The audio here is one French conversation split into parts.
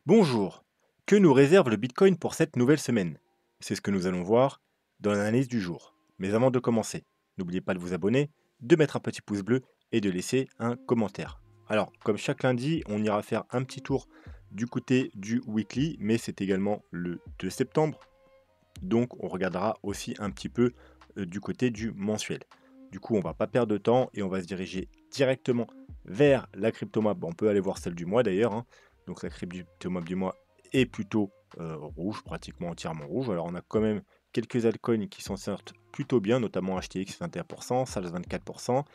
Bonjour, que nous réserve le Bitcoin pour cette nouvelle semaine? C'est ce que nous allons voir dans l'analyse du jour. Mais avant de commencer, n'oubliez pas de vous abonner, de mettre un petit pouce bleu et de laisser un commentaire. Alors, comme chaque lundi, on ira faire un petit tour du côté du weekly, mais c'est également le 2 septembre, donc on regardera aussi un petit peu du côté du mensuel. Du coup, on va pas perdre de temps et on va se diriger directement vers la cryptomap. Bon, on peut aller voir celle du mois d'ailleurs, hein. Donc la cryptomap du mois est plutôt rouge, pratiquement entièrement rouge. Alors on a quand même quelques altcoins qui s'en sortent plutôt bien, notamment HTX 21%, SALS 24%,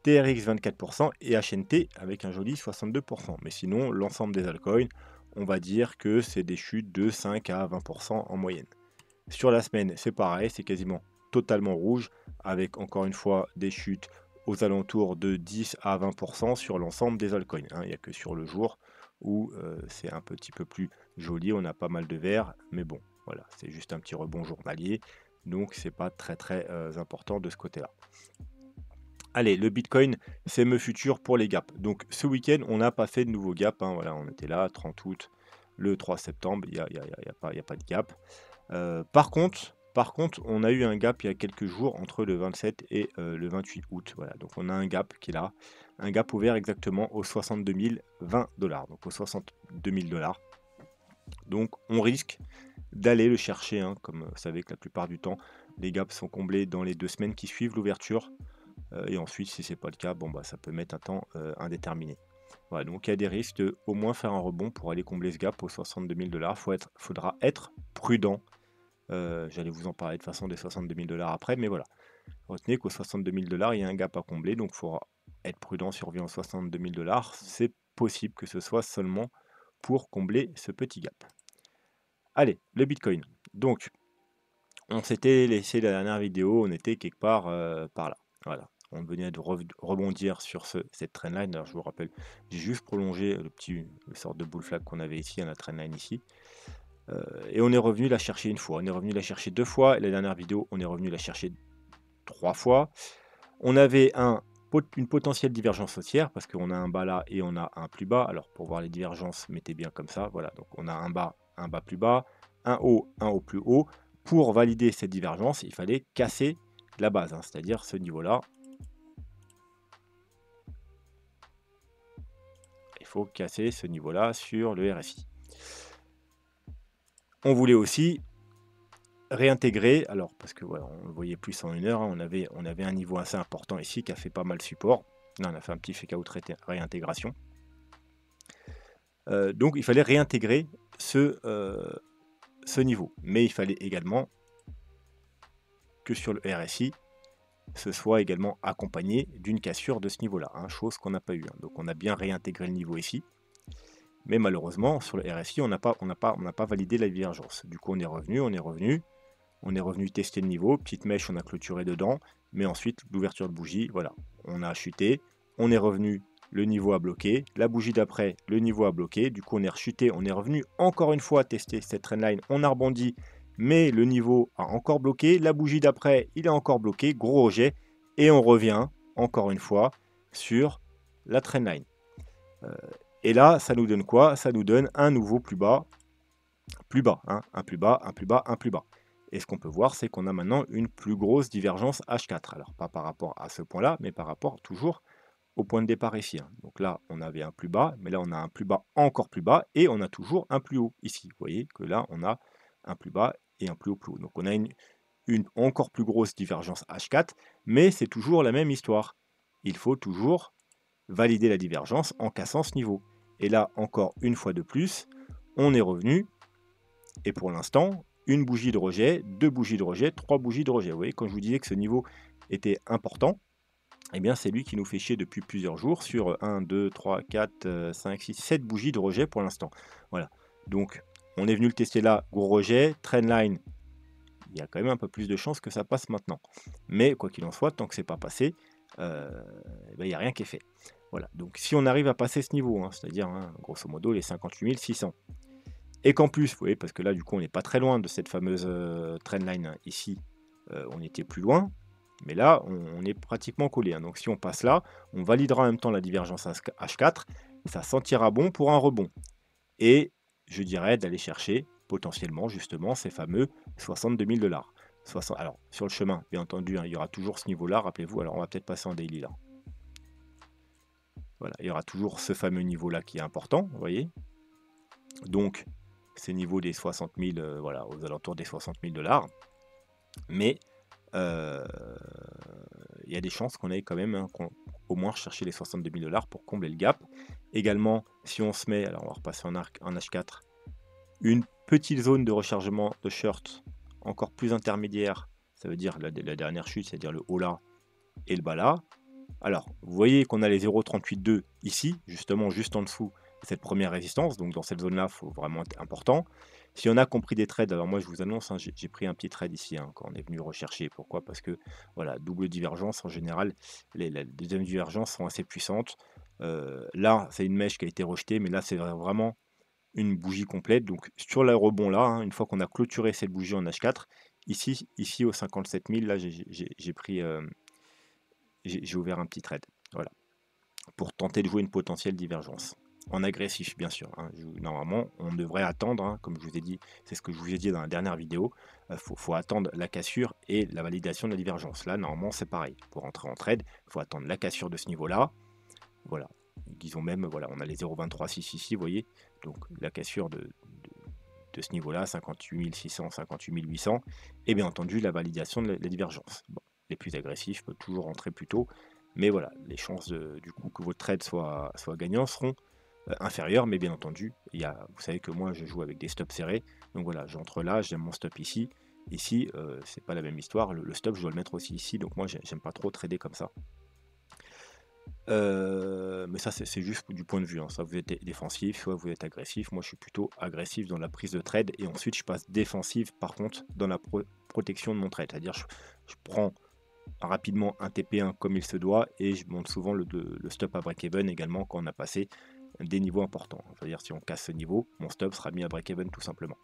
TRX 24% et HNT avec un joli 62%. Mais sinon, l'ensemble des altcoins, on va dire que c'est des chutes de 5 à 20% en moyenne. Sur la semaine, c'est pareil, c'est quasiment totalement rouge, avec encore une fois des chutes aux alentours de 10 à 20% sur l'ensemble des altcoins, hein. Il n'y a que sur le jour où c'est un petit peu plus joli, on a pas mal de vert, mais bon, voilà, c'est juste un petit rebond journalier, donc c'est pas très important de ce côté-là. Allez, le Bitcoin, c'est me futur pour les gaps. Donc ce week-end, on n'a pas fait de nouveau gap, hein, voilà, on était là, 30 août, le 3 septembre, il y a pas de gap. Par contre, on a eu un gap il y a quelques jours entre le 27 et le 28 août. Voilà, donc on a un gap qui est là, un gap ouvert exactement aux 62 020 dollars, donc aux 62 000 dollars. Donc on risque d'aller le chercher, hein, comme vous savez que la plupart du temps, les gaps sont comblés dans les 2 semaines qui suivent l'ouverture. Et ensuite, si c'est pas le cas, bon bah ça peut mettre un temps indéterminé. Voilà, donc il y a des risques de au moins faire un rebond pour aller combler ce gap aux 62 000 dollars. Faudra être prudent. J'allais vous en parler de façon des 62 000 dollars après, mais voilà. Retenez qu'aux 62 000 dollars, il y a un gap à combler, donc il faudra être prudent si on revient aux 62 000 dollars. C'est possible que ce soit seulement pour combler ce petit gap. Allez, le Bitcoin. Donc, on s'était laissé la dernière vidéo, on était quelque part par là. Voilà. On venait de rebondir sur cette trendline. Alors je vous rappelle, j'ai juste prolongé le sort de bull flag qu'on avait ici, la trendline ici. Et on est revenu la chercher une fois, on est revenu la chercher 2 fois, et la dernière vidéo, on est revenu la chercher 3 fois. On avait une potentielle divergence haussière, parce qu'on a un bas là et on a un plus bas. Alors pour voir les divergences, mettez bien comme ça, voilà, donc on a un bas plus bas, un haut plus haut. Pour valider cette divergence, il fallait casser la base, hein, c'est-à-dire ce niveau-là. Il faut casser ce niveau-là sur le RSI. On voulait aussi réintégrer, alors parce que voilà, on le voyait plus en 1 heure, hein, on avait un niveau assez important ici qui a fait pas mal support. Là, on a fait un petit fake out réintégration. Donc il fallait réintégrer ce niveau. Mais il fallait également que sur le RSI, ce soit également accompagné d'une cassure de ce niveau-là, hein, chose qu'on n'a pas eu, hein. Donc on a bien réintégré le niveau ici. Mais malheureusement, sur le RSI, on n'a pas validé la divergence. Du coup, on est revenu tester le niveau. Petite mèche, on a clôturé dedans. Mais ensuite, l'ouverture de bougie, voilà. On a chuté. On est revenu, le niveau a bloqué. La bougie d'après, le niveau a bloqué. Du coup, on est rechuté. On est revenu encore une fois tester cette trendline. On a rebondi, mais le niveau a encore bloqué. La bougie d'après, il est encore bloqué. Gros rejet. Et on revient, encore une fois, sur la trendline. Et là, ça nous donne quoi? Ça nous donne un nouveau plus bas, hein, un plus bas, un plus bas, un plus bas. Et ce qu'on peut voir, c'est qu'on a maintenant une plus grosse divergence H4. Alors, pas par rapport à ce point-là, mais par rapport toujours au point de départ ici, hein. Donc là, on avait un plus bas, mais là, on a un plus bas encore plus bas, et on a toujours un plus haut ici. Vous voyez que là, on a un plus bas et un plus haut plus haut. Donc on a une encore plus grosse divergence H4, mais c'est toujours la même histoire. Il faut toujours valider la divergence en cassant ce niveau. Et là, encore une fois de plus, on est revenu, et pour l'instant, une bougie de rejet, 2 bougies de rejet, 3 bougies de rejet. Vous voyez, quand je vous disais que ce niveau était important, eh bien c'est lui qui nous fait chier depuis plusieurs jours sur 1, 2, 3, 4, 5, 6, 7 bougies de rejet pour l'instant. Voilà, donc on est venu le tester là, gros rejet, trendline, il y a quand même un peu plus de chances que ça passe maintenant. Mais quoi qu'il en soit, tant que c'est pas passé, il n'y a rien qui est fait. Voilà, donc si on arrive à passer ce niveau, hein, c'est-à-dire grosso modo les 58 600, et qu'en plus, vous voyez, parce que là du coup on n'est pas très loin de cette fameuse trendline, hein, ici, on était plus loin, mais là on est pratiquement collé, hein. Donc si on passe là, on validera en même temps la divergence H4, ça sentira bon pour un rebond. Et je dirais d'aller chercher potentiellement justement ces fameux 62 000 $. Alors, sur le chemin, bien entendu, hein, il y aura toujours ce niveau-là, rappelez-vous. Alors, on va peut-être passer en daily là. Voilà, il y aura toujours ce fameux niveau-là qui est important, vous voyez. Donc, c'est niveau des 60 000, voilà, aux alentours des 60 000 $. Mais euh, il y a des chances qu'on aille quand même, hein, au moins chercher les 62 000 $ pour combler le gap. Également, si on se met, alors on va repasser en H4, une petite zone de rechargement de short encore plus intermédiaire, ça veut dire la dernière chute, c'est-à-dire le haut là et le bas là. Alors, vous voyez qu'on a les 0,382 ici, justement juste en dessous de cette première résistance, donc dans cette zone-là, il faut vraiment être important. Si on a compris des trades, alors moi je vous annonce, hein, j'ai pris un petit trade ici hein, quand on est venu rechercher. Pourquoi? Parce que voilà, double divergence, en général, les deuxièmes divergences sont assez puissantes. Là, c'est une mèche qui a été rejetée, mais là, c'est vraiment une bougie complète. Donc sur le rebond là, hein, une fois qu'on a clôturé cette bougie en H4, ici au 57 000, là j'ai pris, j'ai ouvert un petit trade, voilà, pour tenter de jouer une potentielle divergence. En agressif, bien sûr. Hein. Normalement, on devrait attendre, hein, comme je vous ai dit, c'est ce que je vous ai dit dans la dernière vidéo, faut attendre la cassure et la validation de la divergence. Là, normalement, c'est pareil. Pour entrer en trade, il faut attendre la cassure de ce niveau-là. Voilà. Disons même, voilà, on a les 0,236 ici, vous voyez. Donc, la cassure de ce niveau-là, 58 600, 58 800. Et bien entendu, la validation de la divergence. Bon, les plus agressifs peuvent toujours rentrer plus tôt. Mais voilà, les chances du coup que votre trade soit gagnant seront inférieures, mais bien entendu, vous savez que moi je joue avec des stops serrés, donc voilà, j'entre là, j'aime mon stop ici. Ici, c'est pas la même histoire, le stop je dois le mettre aussi ici, donc moi j'aime pas trop trader comme ça. Mais ça c'est juste du point de vue, hein. Soit vous êtes défensif, soit vous êtes agressif. Moi je suis plutôt agressif dans la prise de trade et ensuite je passe défensif par contre dans la protection de mon trade, c'est-à-dire je prends rapidement un TP1 comme il se doit et je monte souvent le stop à break-even également quand on a passé des niveaux importants. C'est-à-dire si on casse ce niveau, mon stop sera mis à break-even tout simplement.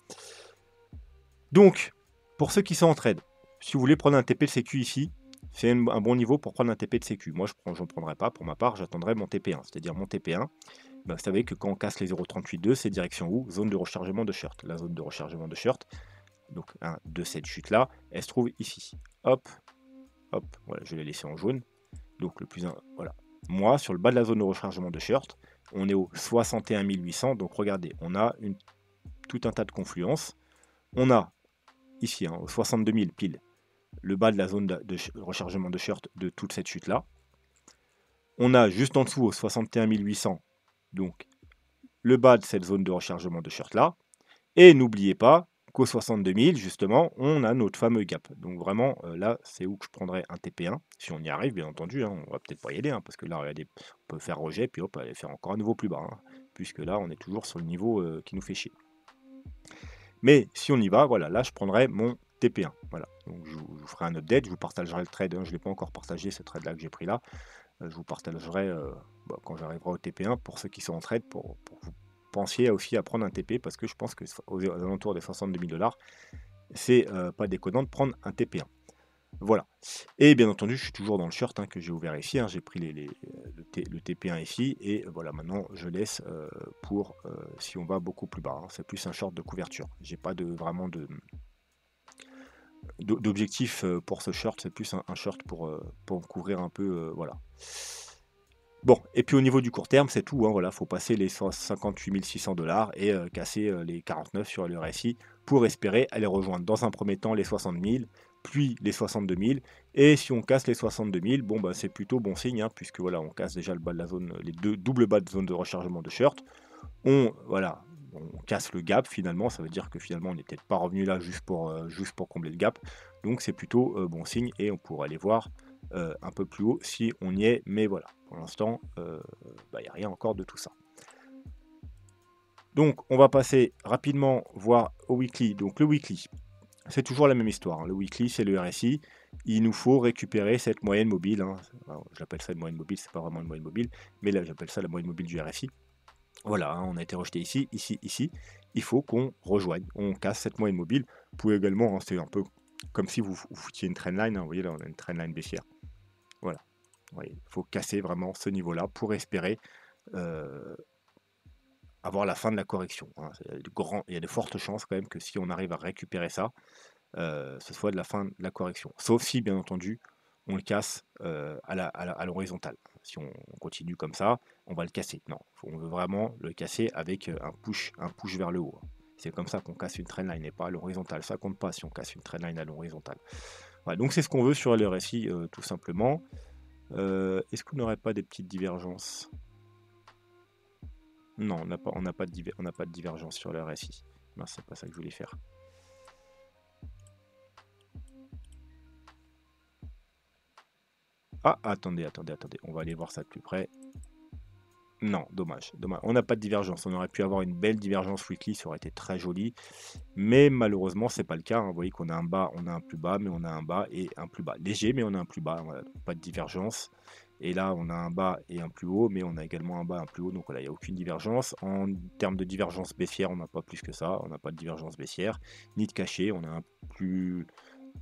Donc, pour ceux qui sont en trade, si vous voulez prendre un TP de sécu ici, c'est un bon niveau pour prendre un TP de sécu. Moi, je n'en prendrai pas. Pour ma part, j'attendrai mon TP1. C'est-à-dire mon TP1, ben, vous savez que quand on casse les 0,382, c'est direction où? Zone de rechargement de short. La zone de rechargement de short, donc de cette chute-là, elle se trouve ici. Hop, hop, voilà, je l'ai laissé en jaune. Donc le plus, voilà. Moi, sur le bas de la zone de rechargement de short, on est au 61 800. Donc regardez, on a tout un tas de confluences. On a ici, hein, au 62 000 pile, le bas de la zone de rechargement de short de toute cette chute-là. On a juste en dessous, au 61 800, donc le bas de cette zone de rechargement de short-là. Et n'oubliez pas qu'au 62 000, justement, on a notre fameux gap. Donc vraiment, là, c'est où que je prendrais un TP1, si on y arrive, bien entendu. Hein, on va peut-être pas y aller, hein, parce que là, regardez, on peut faire rejet, puis hop, aller faire encore un niveau plus bas, hein, puisque là, on est toujours sur le niveau qui nous fait chier. Mais si on y va, voilà, là, je prendrais mon TP1. Voilà, donc je vous ferai un update, je vous partagerai le trade, hein, je ne l'ai pas encore partagé, ce trade-là que j'ai pris là. Je vous partagerai quand j'arriverai au TP1 pour ceux qui sont en trade, pour que vous pensiez aussi à prendre un TP, parce que je pense que aux alentours des 62 000 $, c'est pas déconnant de prendre un TP1. Voilà. Et bien entendu, je suis toujours dans le short hein, que j'ai ouvert ici. Hein, j'ai pris le TP1 ici. Et voilà, maintenant, je laisse pour si on va beaucoup plus bas. Hein. C'est plus un short de couverture. J'ai pas vraiment d'objectif pour ce short. C'est plus un short pour couvrir un peu. Voilà. Bon, et puis au niveau du court terme, c'est tout. Hein, voilà, faut passer les 58 600 $ et casser les 49 sur le RSI pour espérer aller rejoindre dans un premier temps les 60 000, puis les 62 000. Et si on casse les 62 000, bon, bah, c'est plutôt bon signe, hein, puisque voilà, on casse déjà le bas de la zone, les deux doubles bas de zone de rechargement de short. Voilà, on casse le gap finalement, ça veut dire que finalement on n'est peut-être pas revenu là juste pour combler le gap. Donc c'est plutôt bon signe et on pourra aller voir un peu plus haut si on y est, mais voilà, pour l'instant, il n'y a rien encore de tout ça. Donc on va passer rapidement voir au weekly. Donc le weekly, c'est toujours la même histoire. Hein. Le weekly, c'est le RSI. Il nous faut récupérer cette moyenne mobile. Hein. J'appelle ça une moyenne mobile, c'est pas vraiment une moyenne mobile, mais là j'appelle ça la moyenne mobile du RSI. Voilà, hein, on a été rejeté ici, ici, ici. Il faut qu'on rejoigne, on casse cette moyenne mobile. Vous pouvez également, hein, c'est un peu comme si vous foutiez une trendline. Hein, vous voyez là, on a une trendline baissière. Voilà. Il faut casser vraiment ce niveau-là pour espérer avoir la fin de la correction, hein. Il y a de fortes chances quand même que si on arrive à récupérer ça, ce soit de la fin de la correction. Sauf si, bien entendu, on le casse à l'horizontale. Si on continue comme ça, on va le casser. Non, on veut vraiment le casser avec un push vers le haut, hein. C'est comme ça qu'on casse une trendline et pas à l'horizontale. Ça compte pas si on casse une trendline à l'horizontale. Voilà, donc c'est ce qu'on veut sur le RSI, tout simplement. Est-ce qu'on n'aurait pas des petites divergences? Non, on n'a pas de divergence sur le RSI. Non, c'est pas ça que je voulais faire. Ah, attendez, on va aller voir ça de plus près. Non, dommage. On n'a pas de divergence. On aurait pu avoir une belle divergence weekly, ça aurait été très joli. Mais malheureusement, c'est pas le cas, hein. Vous voyez qu'on a un bas, on a un plus bas, mais on a un bas et un plus bas. Léger, mais on a un plus bas. Voilà, pas de divergence. Et là, on a un bas et un plus haut, mais on a également un bas et un plus haut. Donc voilà, il n'y a aucune divergence. En termes de divergence baissière, on n'a pas plus que ça. On n'a pas de divergence baissière, ni de cachet. On a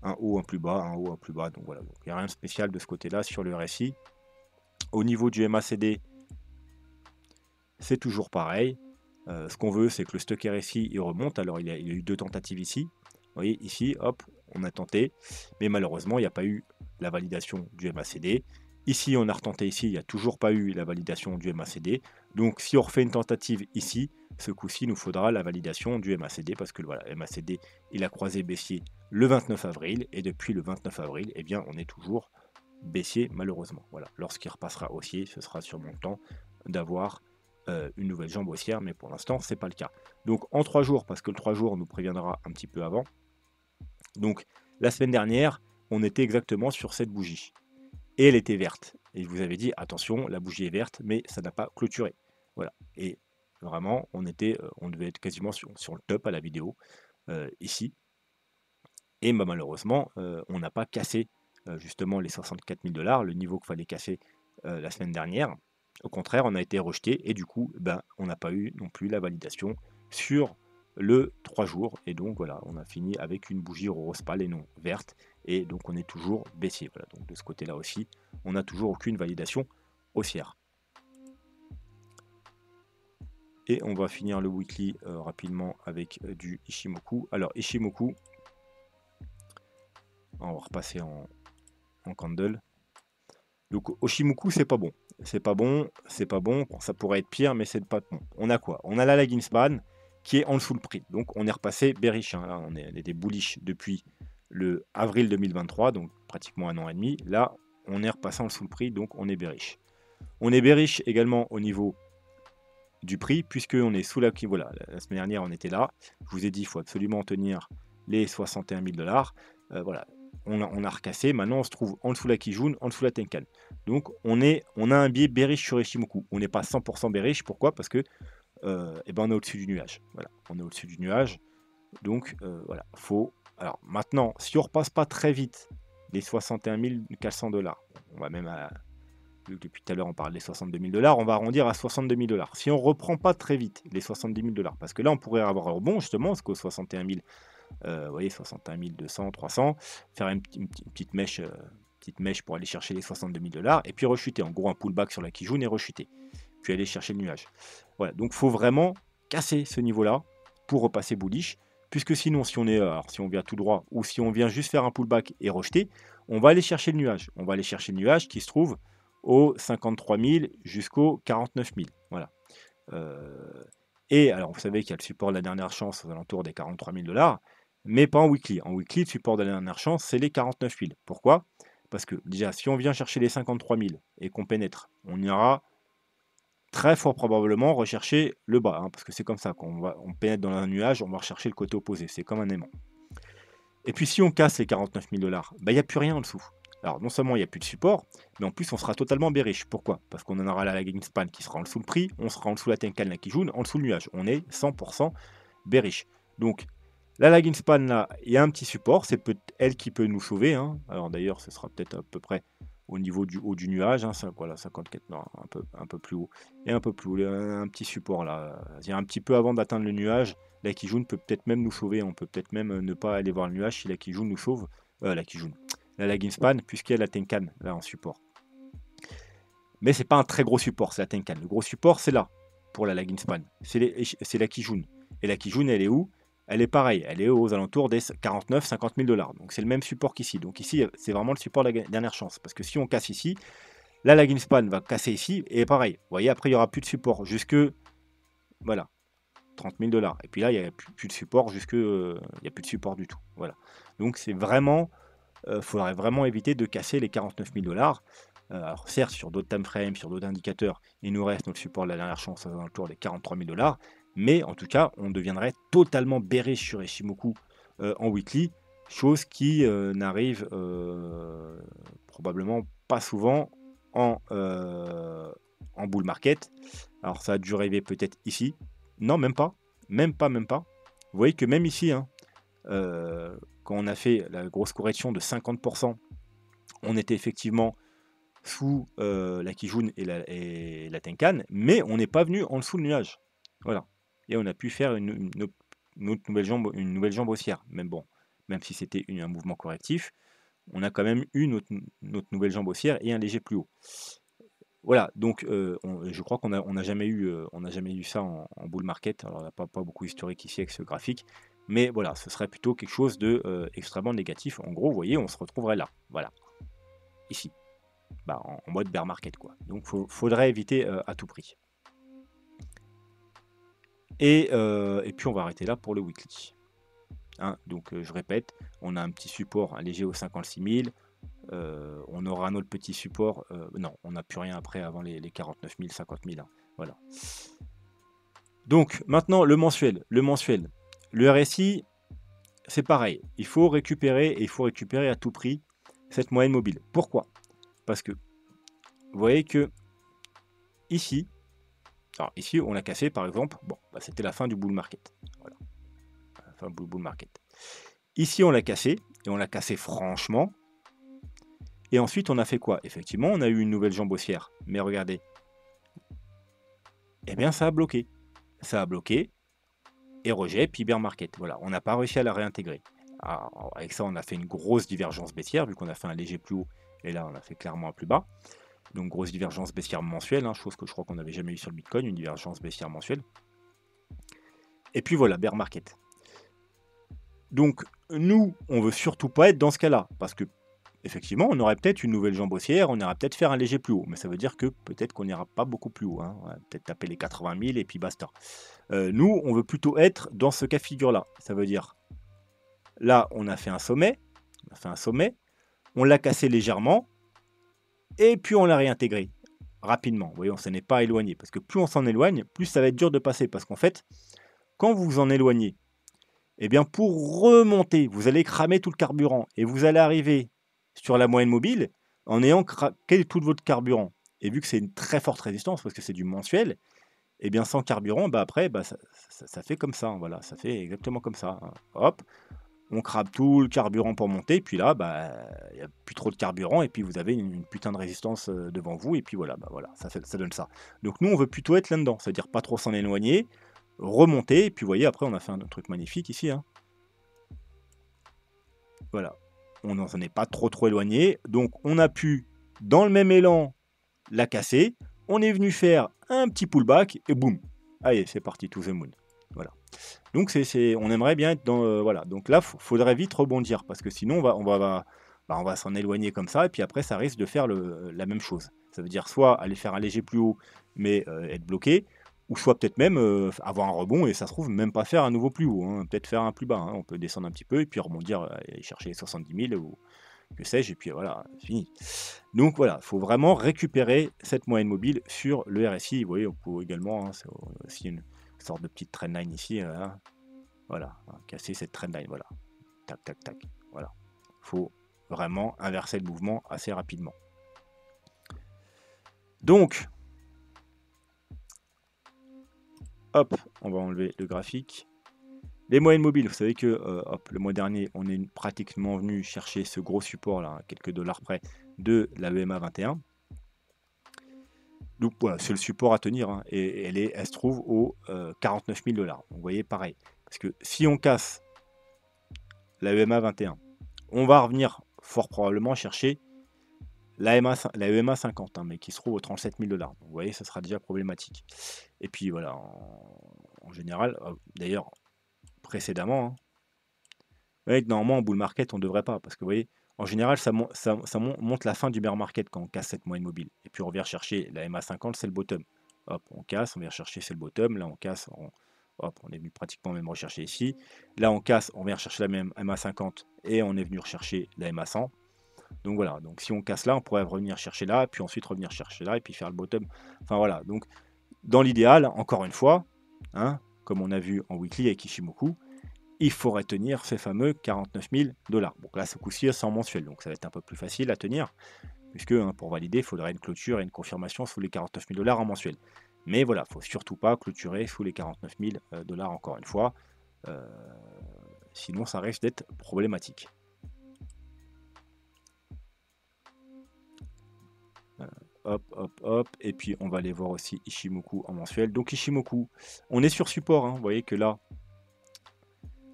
un haut, un plus bas, un haut, un plus bas. Donc voilà, il n'y a rien de spécial de ce côté-là sur le RSI. Au niveau du MACD, c'est toujours pareil. Ce qu'on veut, c'est que le stock RSI il remonte. Alors, il y a eu 2 tentatives ici. Vous voyez, ici, hop, on a tenté. Mais malheureusement, il n'y a pas eu la validation du MACD. Ici, on a retenté ici, il n'y a toujours pas eu la validation du MACD. Donc, si on refait une tentative ici, ce coup-ci, il nous faudra la validation du MACD parce que voilà, le MACD, il a croisé baissier le 29 avril. Et depuis le 29 avril, eh bien, on est toujours baissier, malheureusement. Voilà. Lorsqu'il repassera haussier, ce sera sur mon temps d'avoir une nouvelle jambe haussière, mais pour l'instant, c'est pas le cas. Donc en 3 jours, parce que le 3 jours nous préviendra un petit peu avant. Donc la semaine dernière, on était exactement sur cette bougie. Et elle était verte. Et je vous avais dit, attention, la bougie est verte, mais ça n'a pas clôturé. Voilà. Et vraiment, on devait être quasiment sur le top à la vidéo, ici. Et bah, malheureusement, on n'a pas cassé justement les 64 000 $, le niveau qu'il fallait casser la semaine dernière. Au contraire, on a été rejeté et du coup, ben, on n'a pas eu non plus la validation sur le 3 jours. Et donc voilà, on a fini avec une bougie rose pâle et non verte. Et donc on est toujours baissier. Voilà, donc de ce côté-là aussi, on n'a toujours aucune validation haussière. Et on va finir le weekly rapidement avec du Ishimoku. Alors Ishimoku, on va repasser en candle. Donc Oshimoku, c'est pas bon. C'est pas bon, c'est pas bon. Ça pourrait être pire, mais c'est pas bon. On a quoi? On a la lagging span qui est en dessous le prix. Donc on est repassé bearish, hein. Là, on était bullish depuis le avril 2023, donc pratiquement 1 an et demi. Là, on est repassé en dessous le prix, donc on est bearish. On est bearish également au niveau du prix, puisqu'on est sous la... Voilà, la semaine dernière, on était là. Je vous ai dit, il faut absolument tenir les 61 000 $. Voilà, on a recassé. Maintenant, on se trouve en dessous de la Kijun, en dessous de la Tenkan. Donc, on a un biais bearish sur Ishimoku. On n'est pas 100% bearish. Pourquoi? Parce que eh ben, on est au-dessus du nuage. Voilà, on est au-dessus du nuage. Donc, voilà, faut... Alors, maintenant, si on repasse pas très vite les 61 400 $, on va même à... Vu que depuis tout à l'heure on parle des 62 000 $, on va arrondir à 62 000 $. Si on reprend pas très vite les 70 000 $, parce que là on pourrait avoir un rebond justement, parce qu'au 61 000, vous voyez 61 200, 300, faire une petite mèche pour aller chercher les 62 000 $, et puis rechuter, en gros un pullback sur la Kijun et rechuter, puis aller chercher le nuage. Voilà, donc il faut vraiment casser ce niveau-là pour repasser bullish, puisque sinon si on vient tout droit, ou si on vient juste faire un pullback et rejeter, on va aller chercher le nuage. On va aller chercher le nuage qui se trouve aux 53 000 jusqu'aux 49 000. Voilà. Et alors, vous savez qu'il y a le support de la dernière chance aux alentours des 43 000 $, mais pas en weekly. En weekly, le support de la dernière chance, c'est les 49 000. Pourquoi? Parce que déjà, si on vient chercher les 53 000 et qu'on pénètre, on ira très fort probablement rechercher le bas, hein, parce que c'est comme ça, quand on pénètre dans un nuage, on va rechercher le côté opposé. C'est comme un aimant. Et puis si on casse les 49 000 $, il n'y a plus rien en dessous. Alors non seulement il n'y a plus de support, mais en plus on sera totalement bearish. Pourquoi? Parce qu'on en aura la lagging span qui sera en dessous le prix, on sera en dessous la Tenkan, la Kijun, en dessous le nuage. On est 100% bearish. Donc la lagging span là, il y a un petit support, c'est peut-être elle qui peut nous sauver, hein. Alors d'ailleurs ce sera peut-être à peu près au niveau du haut du nuage, hein, ça, voilà, 54, non, un peu plus haut, et un peu plus haut, un petit support là, il y a un petit peu avant d'atteindre le nuage. La Kijun peut peut-être même nous sauver, on peut peut-être même ne pas aller voir le nuage si la Kijun nous sauve, la Kijun, la lagging span, puisqu'il y a la Tenkan là en support. Mais c'est pas un très gros support, c'est la Tenkan. Le gros support c'est là, pour la lagging span? C'est la Kijun. Et la Kijun, elle est où? Elle est pareille, elle est aux alentours des 49-50 000 $. Donc c'est le même support qu'ici. Donc ici, c'est vraiment le support de la dernière chance. Parce que si on casse ici, la lagging span va casser ici, et pareil. Vous voyez, après, il n'y aura plus de support jusque, voilà, 30 000 $. Et puis là, il n'y a plus de support jusque, il n'y a plus de support du tout. Voilà. Donc c'est vraiment, faudrait vraiment éviter de casser les 49 000 $. Alors certes, sur d'autres time frames, sur d'autres indicateurs, il nous reste notre support de la dernière chance aux alentours des 43 000 $. Mais en tout cas, on deviendrait totalement bearish sur Ishimoku en weekly, chose qui n'arrive probablement pas souvent en bull market. Alors ça a dû arriver peut-être ici. Non, même pas. Même pas. Vous voyez que même ici, hein, quand on a fait la grosse correction de 50%, on était effectivement sous la Kijun et la Tenkan, mais on n'est pas venu en dessous le nuage. Voilà. Et on a pu faire une autre nouvelle jambe haussière. Même bon, même si c'était un mouvement correctif, on a quand même eu notre nouvelle jambe haussière et un léger plus haut. Voilà, donc je crois qu'on n'a jamais eu ça en bull market. Alors on n'a pas beaucoup historique ici avec ce graphique, mais voilà, ce serait plutôt quelque chose de extrêmement négatif. En gros, vous voyez, on se retrouverait là, voilà, ici, bah, en mode bear market, quoi. Donc faudrait éviter à tout prix. Et puis on va arrêter là pour le weekly. Hein, donc je répète, on a un petit support, un léger au 56 000. On aura un autre petit support. Non, on n'a plus rien après avant les 49 000, 50 000. Hein, voilà. Donc maintenant le mensuel. Le RSI, c'est pareil. Il faut récupérer et il faut récupérer à tout prix cette moyenne mobile. Pourquoi? Parce que vous voyez que ici, alors ici on l'a cassé par exemple. Bon, bah, c'était la fin du bull market. Voilà. La fin du bull market. Ici on l'a cassé et on l'a cassé franchement. Et ensuite, on a fait quoi? Effectivement, on a eu une nouvelle jambe haussière. Mais regardez. Eh bien, ça a bloqué. Ça a bloqué. Et rejet, puis bear market. Voilà, on n'a pas réussi à la réintégrer. Alors, avec ça, on a fait une grosse divergence baissière, vu qu'on a fait un léger plus haut. Et là, on a fait clairement un plus bas. Donc, grosse divergence baissière mensuelle. Hein, chose que je crois qu'on n'avait jamais eu sur le Bitcoin, une divergence baissière mensuelle. Et puis voilà, bear market. Donc, nous, on veut surtout pas être dans ce cas-là. Parce que effectivement, on aurait peut-être une nouvelle jambe haussière, on ira peut-être faire un léger plus haut, mais ça veut dire que peut-être qu'on n'ira pas beaucoup plus haut, hein. On va peut-être taper les 80 000 et puis basta. Nous, on veut plutôt être dans ce cas de figure-là. Ça veut dire, là, on a fait un sommet, on l'a cassé légèrement, et puis on l'a réintégré rapidement. Vous voyez, on s'en est pas éloigné, parce que plus on s'en éloigne, plus ça va être dur de passer, parce qu'en fait, quand vous vous en éloignez, eh bien, pour remonter, vous allez cramer tout le carburant, et vous allez arriver sur la moyenne mobile en ayant craqué tout votre carburant. Et vu que c'est une très forte résistance, parce que c'est du mensuel, et bien sans carburant, bah après, bah ça fait comme ça. Hein, voilà, ça fait exactement comme ça. Hein. Hop, on crame tout le carburant pour monter, puis là, bah, il n'y a plus trop de carburant, et puis vous avez une putain de résistance devant vous, et puis voilà, bah voilà, ça donne ça. Donc nous, on veut plutôt être là-dedans, c'est-à-dire pas trop s'en éloigner, remonter, et puis vous voyez, après, on a fait un truc magnifique ici. Hein. Voilà. On n'en est pas trop éloigné. Donc on a pu, dans le même élan, la casser. On est venu faire un petit pullback et boum. Allez, c'est parti, to the moon. Voilà. Donc on aimerait bien être dans... voilà. Donc là, il faudrait vite rebondir parce que sinon, on va s'en éloigner comme ça et puis après, ça risque de faire la même chose. Ça veut dire soit aller faire un léger plus haut mais être bloqué, ou soit peut-être même avoir un rebond et ça se trouve même pas faire un nouveau plus haut, hein, peut-être faire un plus bas, hein. On peut descendre un petit peu et puis rebondir, aller chercher les 70 000 ou que sais-je, et puis voilà, fini. Donc voilà, il faut vraiment récupérer cette moyenne mobile sur le RSI. Vous voyez, on peut également, hein, c'est aussi une sorte de petite trendline ici, voilà, hein, casser cette trendline, voilà, tac, tac, tac, voilà. Il faut vraiment inverser le mouvement assez rapidement. Donc, hop, on va enlever le graphique. Les moyennes mobiles, vous savez que hop, le mois dernier, on est pratiquement venu chercher ce gros support là, quelques dollars près, de la EMA 21. Donc voilà, c'est le support à tenir, hein, et elle se trouve aux 49 000 $. Vous voyez, pareil. Parce que si on casse la EMA 21, on va revenir fort probablement chercher la EMA 50, hein, mais qui se trouve aux 37 000 $. Vous voyez, ça sera déjà problématique. Et puis voilà, en général, d'ailleurs, précédemment, hein, vous voyez que normalement en bull market, on ne devrait pas, parce que vous voyez, en général, monte la fin du bear market quand on casse cette moyenne mobile. Et puis on vient chercher la MA 50, c'est le bottom. Hop, on casse, on vient chercher, c'est le bottom. Là, on casse, hop, on est venu pratiquement même rechercher ici. Là, on casse, on vient chercher la même MA 50 et on est venu rechercher la MA 100. Donc voilà, donc si on casse là, on pourrait revenir chercher là, puis ensuite revenir chercher là, et puis faire le bottom. Enfin voilà, donc dans l'idéal, encore une fois, hein, comme on a vu en weekly avec Ishimoku, il faudrait tenir ces fameux 49 000 $. Donc là, ce coup-ci, c'est en mensuel, donc ça va être un peu plus facile à tenir, puisque hein, pour valider, il faudrait une clôture et une confirmation sous les 49 000 $ en mensuel. Mais voilà, il ne faut surtout pas clôturer sous les 49 000 $ encore une fois, sinon ça risque d'être problématique. Hop, hop, hop, et puis on va aller voir aussi Ishimoku en mensuel. Donc Ishimoku, on est sur support, hein. Vous voyez que là,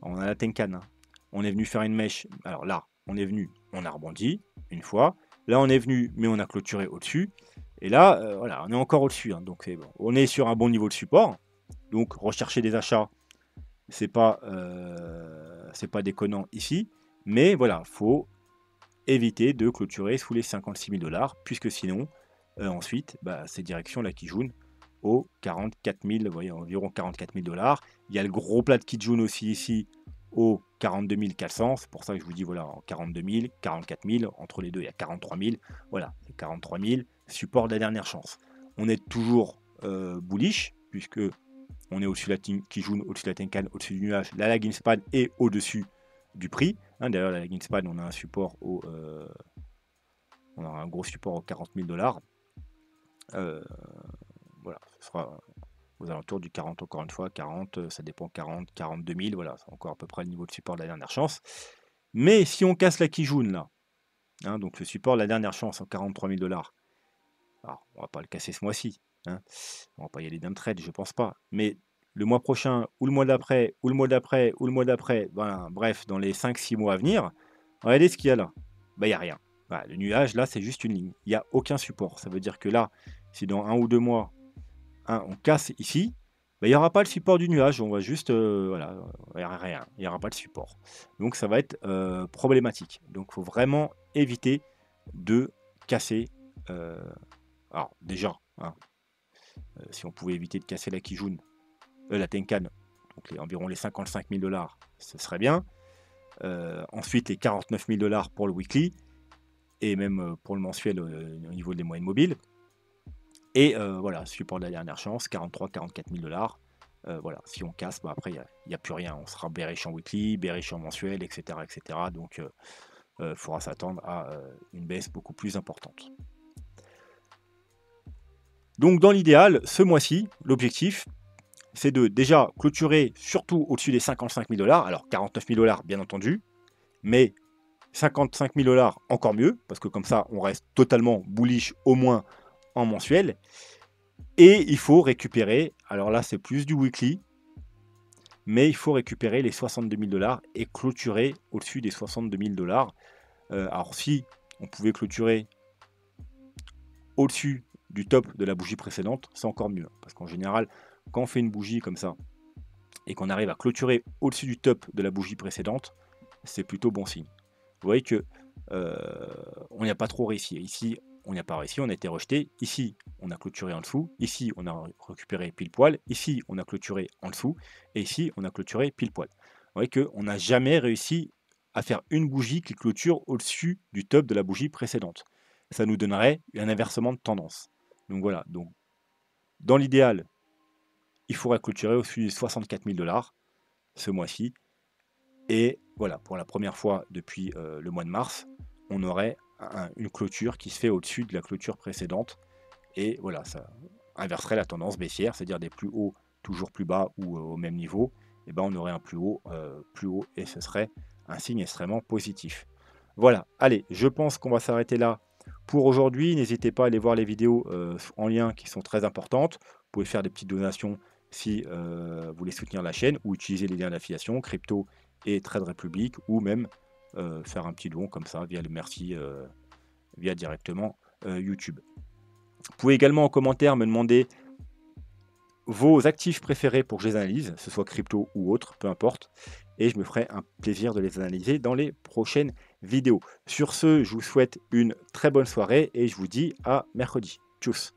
on a la Tenkan, hein. On est venu faire une mèche. Alors là, on est venu, on a rebondi une fois. Là, on est venu, mais on a clôturé au-dessus. Et là, voilà, on est encore au-dessus, hein. Donc c'est bon. On est sur un bon niveau de support. Donc rechercher des achats, c'est pas déconnant ici. Mais voilà, faut éviter de clôturer sous les 56 000 $, puisque sinon, ensuite, bah, c'est direction la Kijun aux 44 000, vous voyez, environ 44 000 $. Il y a le gros plat de Kijun aussi ici aux 42 400. C'est pour ça que je vous dis, voilà, en 42 000, 44 000, entre les deux, il y a 43 000. Voilà, 43 000, support de la dernière chance. On est toujours bullish, puisque on est au-dessus de la Kijun, au-dessus de la Tenkan, au-dessus du nuage, la lagging span est au-dessus du prix. Hein, d'ailleurs, la lagging span, on a un support on a un gros support aux 40 000 $. Voilà, ce sera aux alentours du 40, encore une fois, 40, ça dépend, 40, 42 000, voilà, c'est encore à peu près le niveau de support de la dernière chance. Mais si on casse la Kijun, là, hein, donc le support de la dernière chance en 43 000 $, alors on va pas le casser ce mois-ci, hein, on va pas y aller d'un trade, je pense pas, mais le mois prochain, ou le mois d'après, ou le mois d'après, ou le mois d'après, voilà, bref, dans les 5-6 mois à venir, regardez ce qu'il y a là. Bah, il n'y a rien. Voilà, le nuage, là, c'est juste une ligne. Il n'y a aucun support. Ça veut dire que là, si dans 1 ou 2 mois, hein, on casse ici, bah, il n'y aura pas le support du nuage. On va juste, voilà, il n'y aura rien. Il n'y aura pas de support. Donc, ça va être problématique. Donc, il faut vraiment éviter de casser. Alors, déjà, hein, si on pouvait éviter de casser la Kijun, la Tenkan, donc environ les 55 000 $, ce serait bien. Ensuite, les 49 000 $ pour le weekly, et même pour le mensuel au niveau des moyennes mobiles. Et voilà, support de la dernière chance, 43-44 000 $. Voilà, si on casse, bah, après, il n'y a plus rien. On sera bearish en weekly, bearish en mensuel, etc. etc. Donc, il faudra s'attendre à une baisse beaucoup plus importante. Donc, dans l'idéal, ce mois-ci, l'objectif, c'est de déjà clôturer surtout au-dessus des 55 000 $. Alors, 49 000 $, bien entendu, mais 55 000 $, encore mieux, parce que comme ça, on reste totalement bullish, au moins en mensuel. Et il faut récupérer, alors là, c'est plus du weekly, mais il faut récupérer les 62 000 $ et clôturer au-dessus des 62 000 $. Alors, si on pouvait clôturer au-dessus du top de la bougie précédente, c'est encore mieux. Parce qu'en général, quand on fait une bougie comme ça, et qu'on arrive à clôturer au-dessus du top de la bougie précédente, c'est plutôt bon signe. Vous voyez que on n'y a pas trop réussi. Ici, on n'y a pas réussi, on a été rejeté. Ici, on a clôturé en dessous. Ici, on a récupéré pile poil. Ici, on a clôturé en dessous. Et ici, on a clôturé pile poil. Vous voyez qu'on n'a jamais réussi à faire une bougie qui clôture au-dessus du top de la bougie précédente. Ça nous donnerait un inversement de tendance. Donc voilà. Donc, dans l'idéal, il faudrait clôturer au-dessus des 64 000 $ ce mois-ci. Et voilà, pour la première fois depuis le mois de mars, on aurait une clôture qui se fait au-dessus de la clôture précédente. Et voilà, ça inverserait la tendance baissière, c'est-à-dire des plus hauts toujours plus bas ou au même niveau. Et ben on aurait un plus haut, et ce serait un signe extrêmement positif. Voilà, allez, je pense qu'on va s'arrêter là pour aujourd'hui. N'hésitez pas à aller voir les vidéos en lien qui sont très importantes. Vous pouvez faire des petites donations si vous voulez soutenir la chaîne ou utiliser les liens d'affiliation, crypto et Trade Republic, ou même faire un petit don comme ça via le Merci via directement YouTube. Vous pouvez également en commentaire me demander vos actifs préférés pour que je les analyse, que ce soit crypto ou autre, peu importe, et je me ferai un plaisir de les analyser dans les prochaines vidéos. Sur ce, je vous souhaite une très bonne soirée et je vous dis à mercredi. Tchuss!